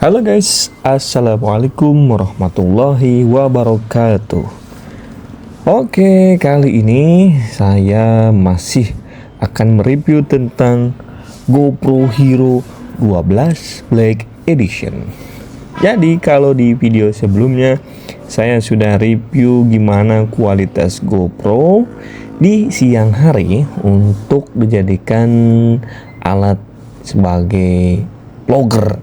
Halo guys, Assalamualaikum warahmatullahi wabarakatuh. Oke, kali ini saya masih akan mereview tentang GoPro Hero 12 Black Edition. Jadi kalau di video sebelumnya saya sudah review gimana kualitas GoPro di siang hari untuk dijadikan alat sebagai vlogger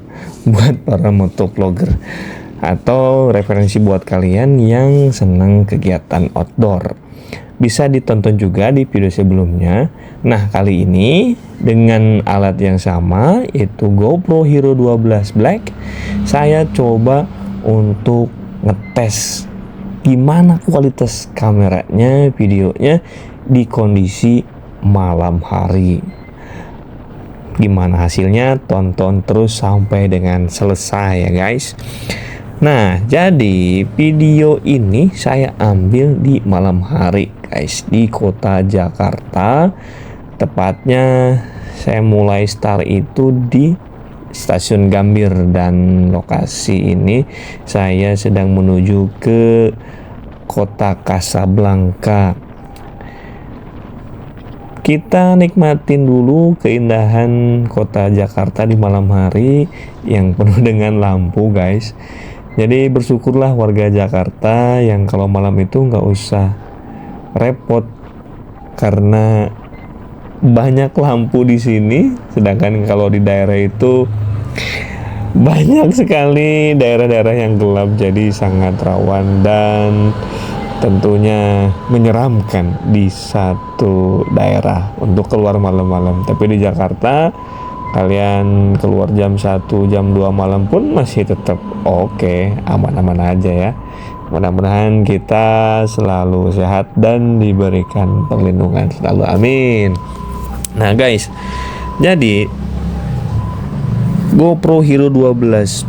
buat para motovlogger atau referensi buat kalian yang senang kegiatan outdoor. Bisa ditonton juga di video sebelumnya. Nah, kali ini dengan alat yang sama yaitu GoPro Hero 12 Black, saya coba untuk ngetes gimana kualitas kameranya, videonya di kondisi malam hari. Gimana hasilnya? Tonton terus sampai dengan selesai ya guys. Nah, jadi video ini saya ambil di malam hari guys, di kota Jakarta. Tepatnya saya mulai start itu di stasiun Gambir, dan lokasi ini saya sedang menuju ke kota Kasablanka. Kita nikmatin dulu keindahan kota Jakarta di malam hari yang penuh dengan lampu guys. Jadi bersyukurlah warga Jakarta yang kalau malam itu nggak usah repot karena banyak lampu di sini. Sedangkan kalau di daerah itu banyak sekali daerah-daerah yang gelap, jadi sangat rawan dan tentunya menyeramkan di satu daerah untuk keluar malam-malam. Tapi di Jakarta kalian keluar jam 1, jam 2 malam pun masih tetap oke, aman-aman aja ya. Mudah-mudahan kita selalu sehat dan diberikan perlindungan selalu, amin. Nah guys, jadi GoPro Hero 12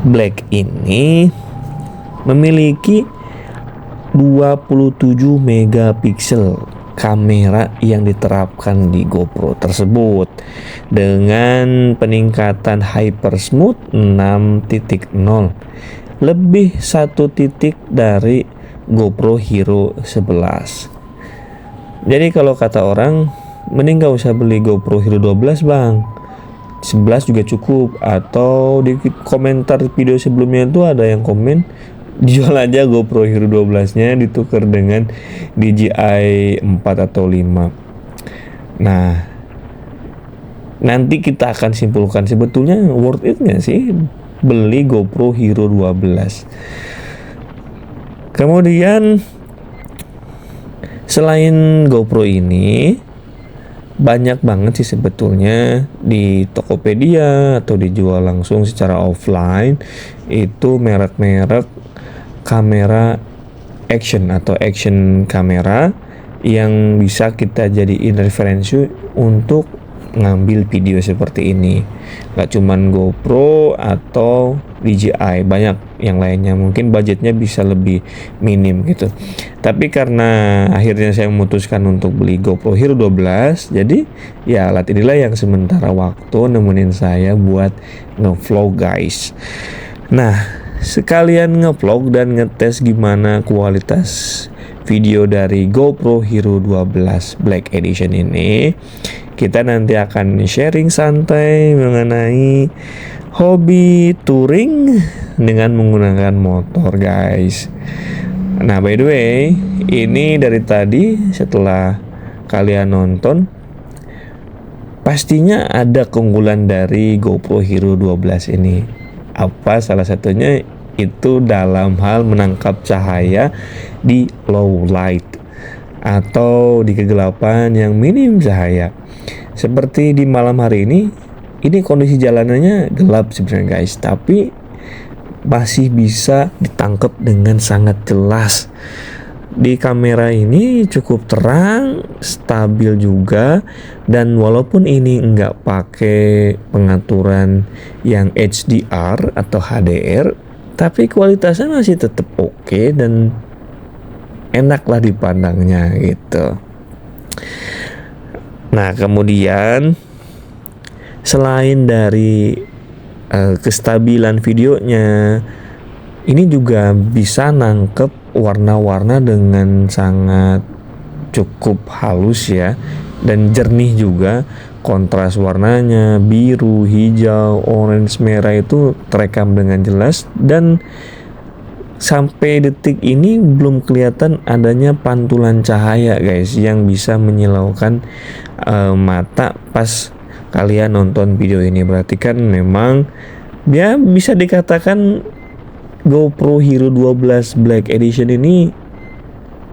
Black ini memiliki 27 megapiksel kamera yang diterapkan di GoPro tersebut dengan peningkatan Hyper Smooth 6.0, lebih 1 titik dari GoPro Hero 11. Jadi kalau kata orang, mending gak usah beli GoPro Hero 12 bang, 11 juga cukup. Atau di komentar video sebelumnya itu ada yang komen, jual aja GoPro Hero 12 nya ditukar dengan DJI 4 atau 5. Nah, nanti kita akan simpulkan sebetulnya worth it gak sih beli GoPro Hero 12. Kemudian selain GoPro ini, banyak banget sih sebetulnya di Tokopedia atau dijual langsung secara offline itu merek-merek kamera action atau action kamera yang bisa kita jadiin referensi untuk ngambil video seperti ini. Gak cuman GoPro atau DJI, banyak yang lainnya, mungkin budgetnya bisa lebih minim gitu. Tapi karena akhirnya saya memutuskan untuk beli GoPro Hero 12, jadi ya alat inilah yang sementara waktu nemenin saya buat ngevlog guys. Nah, sekalian ngevlog dan ngetes gimana kualitas video dari GoPro Hero 12 Black Edition ini, kita nanti akan sharing santai mengenai hobi touring dengan menggunakan motor guys. Nah by the way, ini dari tadi setelah kalian nonton, pastinya ada keunggulan dari GoPro Hero 12 ini. Apa salah satunya itu dalam hal menangkap cahaya di low light atau di kegelapan yang minim cahaya. Seperti di malam hari ini kondisi jalanannya gelap sebenarnya guys, tapi masih bisa ditangkap dengan sangat jelas. Di kamera ini cukup terang, stabil juga, dan walaupun ini nggak pakai pengaturan yang HDR atau HDR, tapi kualitasnya masih tetap oke dan enaklah dipandangnya gitu. Nah kemudian selain dari kestabilan videonya. Ini juga bisa nangkep warna-warna dengan sangat cukup halus ya, dan jernih juga. Kontras warnanya biru, hijau, orange, merah itu terekam dengan jelas, dan sampai detik ini belum kelihatan adanya pantulan cahaya guys yang bisa menyilaukan mata pas kalian nonton video ini. Berarti kan memang dia bisa dikatakan GoPro Hero 12 Black Edition ini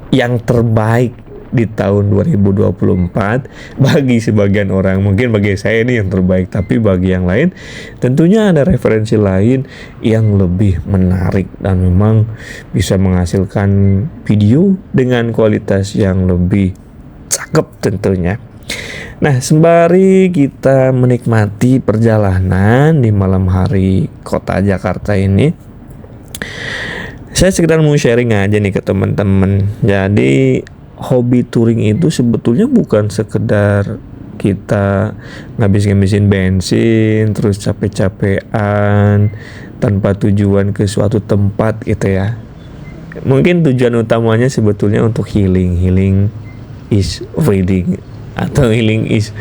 yang terbaik di tahun 2024 bagi sebagian orang. Mungkin bagi saya ini yang terbaik, tapi bagi yang lain tentunya ada referensi lain yang lebih menarik dan memang bisa menghasilkan video dengan kualitas yang lebih cakep tentunya. Nah, sembari kita menikmati perjalanan di malam hari kota Jakarta ini, saya sekedar mau sharing aja nih ke teman-teman. Jadi hobi touring itu sebetulnya bukan sekedar kita ngabis-ngabisin bensin terus capek-capean tanpa tujuan ke suatu tempat gitu ya. Mungkin tujuan utamanya sebetulnya untuk healing is reading, atau healing is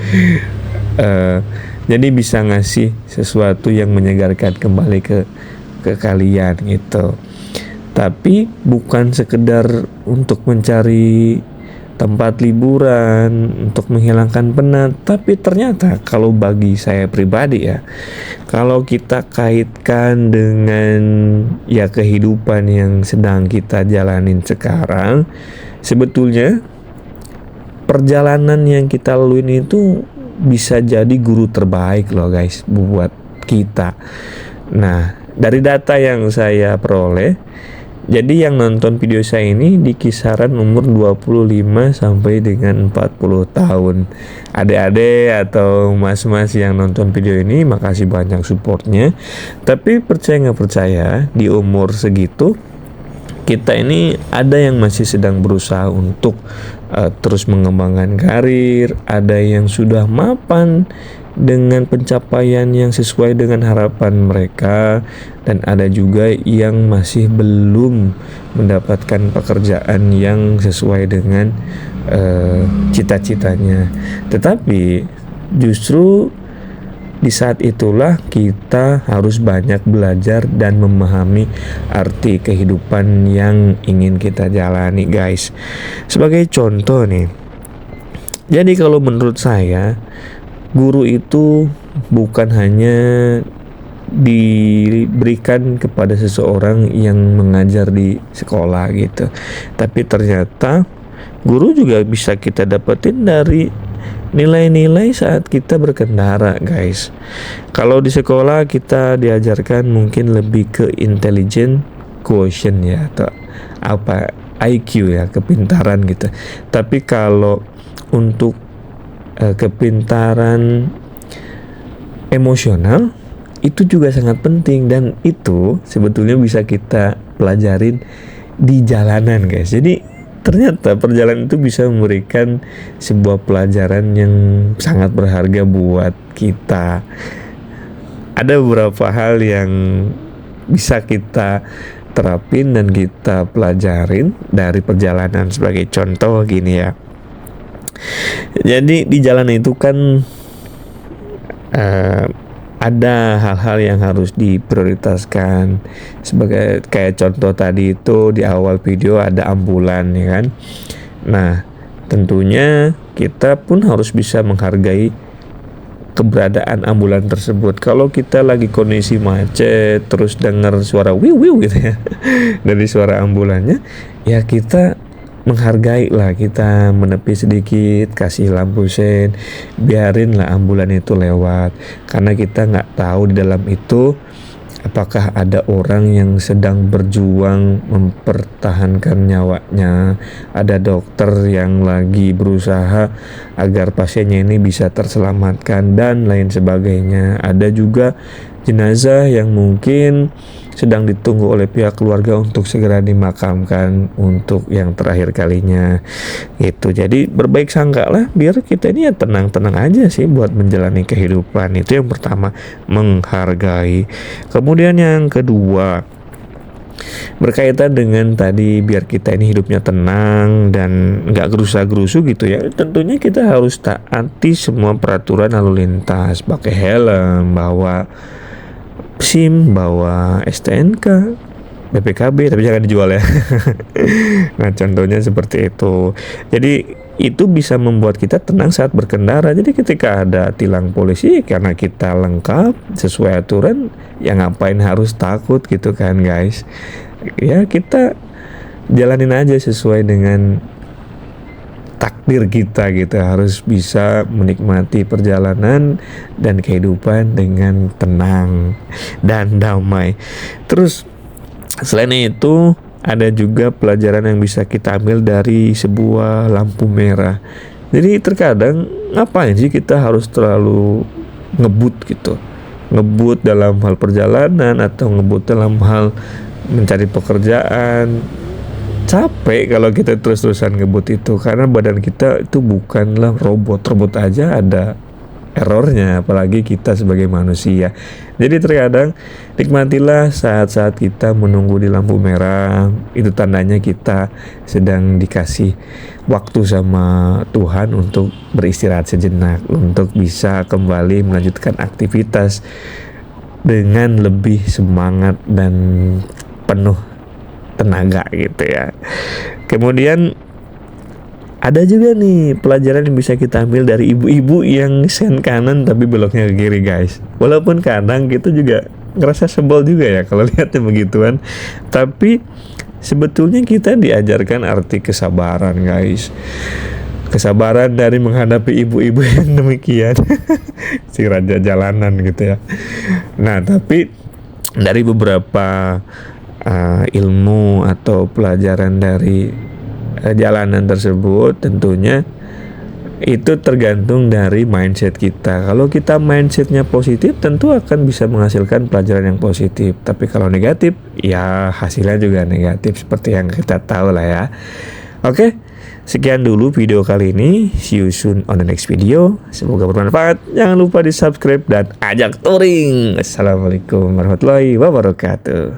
jadi bisa ngasih sesuatu yang menyegarkan kembali ke kalian gitu. Tapi bukan sekedar untuk mencari tempat liburan, untuk menghilangkan penat. Tapi ternyata kalau bagi saya pribadi ya, kalau kita kaitkan dengan ya kehidupan yang sedang kita jalanin sekarang, sebetulnya perjalanan yang kita lalui itu bisa jadi guru terbaik loh guys buat kita. Nah, dari data yang saya peroleh, jadi yang nonton video saya ini di kisaran umur 25 sampai dengan 40 tahun. Adik-adik atau mas-mas yang nonton video ini, makasih banyak supportnya. Tapi percaya nggak percaya, di umur segitu kita ini ada yang masih sedang berusaha untuk terus mengembangkan karir, ada yang sudah mapan dengan pencapaian yang sesuai dengan harapan mereka, dan ada juga yang masih belum mendapatkan pekerjaan yang sesuai dengan cita-citanya. Tetapi justru di saat itulah kita harus banyak belajar dan memahami arti kehidupan yang ingin kita jalani guys. Sebagai contoh nih, jadi kalau menurut saya guru itu bukan hanya diberikan kepada seseorang yang mengajar di sekolah gitu, tapi ternyata guru juga bisa kita dapetin dari nilai-nilai saat kita berkendara guys. Kalau di sekolah kita diajarkan mungkin lebih ke intelligent quotient ya, atau apa IQ ya, kepintaran gitu. Tapi kalau untuk kepintaran emosional itu juga sangat penting, dan itu sebetulnya bisa kita pelajarin di jalanan guys. Jadi ternyata perjalanan itu bisa memberikan sebuah pelajaran yang sangat berharga buat kita. Ada beberapa hal yang bisa kita terapin dan kita pelajarin dari perjalanan. Sebagai contoh gini ya, jadi di jalan itu kan ada hal-hal yang harus diprioritaskan. Sebagai kayak contoh tadi itu di awal video ada ambulan ya kan. Nah, tentunya kita pun harus bisa menghargai keberadaan ambulan tersebut. Kalau kita lagi kondisi macet terus dengar suara wiu wiu gitu ya dari suara ambulannya, ya kita menghargai lah, kita menepi sedikit, kasih lampu sen, biarin lah ambulan itu lewat, karena kita nggak tahu di dalam itu apakah ada orang yang sedang berjuang mempertahankan nyawanya, ada dokter yang lagi berusaha agar pasiennya ini bisa terselamatkan dan lain sebagainya. Ada juga jenazah yang mungkin sedang ditunggu oleh pihak keluarga untuk segera dimakamkan untuk yang terakhir kalinya gitu. Jadi berbaik sangka lah biar kita ini ya tenang-tenang aja sih buat menjalani kehidupan. Itu yang pertama, menghargai. Kemudian yang kedua, berkaitan dengan tadi biar kita ini hidupnya tenang dan nggak gerusa-gerusu gitu ya, tentunya kita harus taati semua peraturan lalu lintas, pakai helm, bawa SIM, bawa STNK, BPKB, tapi jangan dijual ya. Nah, contohnya seperti itu. Jadi itu bisa membuat kita tenang saat berkendara. Jadi ketika ada tilang polisi, karena kita lengkap sesuai aturan, ya ngapain harus takut gitu kan guys. Ya kita jalanin aja sesuai dengan takdir kita gitu, harus bisa menikmati perjalanan dan kehidupan dengan tenang dan damai. Terus selain itu ada juga pelajaran yang bisa kita ambil dari sebuah lampu merah. Jadi terkadang ngapain sih kita harus terlalu ngebut gitu, ngebut dalam hal perjalanan atau ngebut dalam hal mencari pekerjaan. Capek kalau kita terus-terusan ngebut itu, karena badan kita itu bukanlah robot aja ada errornya, apalagi kita sebagai manusia. Jadi terkadang nikmatilah saat-saat kita menunggu di lampu merah, itu tandanya kita sedang dikasih waktu sama Tuhan untuk beristirahat sejenak, untuk bisa kembali melanjutkan aktivitas dengan lebih semangat dan penuh tenaga gitu ya. Kemudian ada juga nih pelajaran yang bisa kita ambil dari ibu-ibu yang sen kanan tapi beloknya ke kiri guys. Walaupun kadang kita juga ngerasa sebel juga ya kalau lihatnya begituan, tapi sebetulnya kita diajarkan arti kesabaran guys. Kesabaran dari menghadapi ibu-ibu yang demikian. Si raja jalanan gitu ya. Nah, tapi dari beberapa ilmu atau pelajaran dari jalanan tersebut, tentunya itu tergantung dari mindset kita. Kalau kita mindsetnya positif, tentu akan bisa menghasilkan pelajaran yang positif. Tapi kalau negatif, ya hasilnya juga negatif seperti yang kita tahu lah ya. Oke, sekian dulu video kali ini. See you soon on the next video. Semoga bermanfaat. Jangan lupa di subscribe dan ajak touring. Assalamualaikum warahmatullahi wabarakatuh.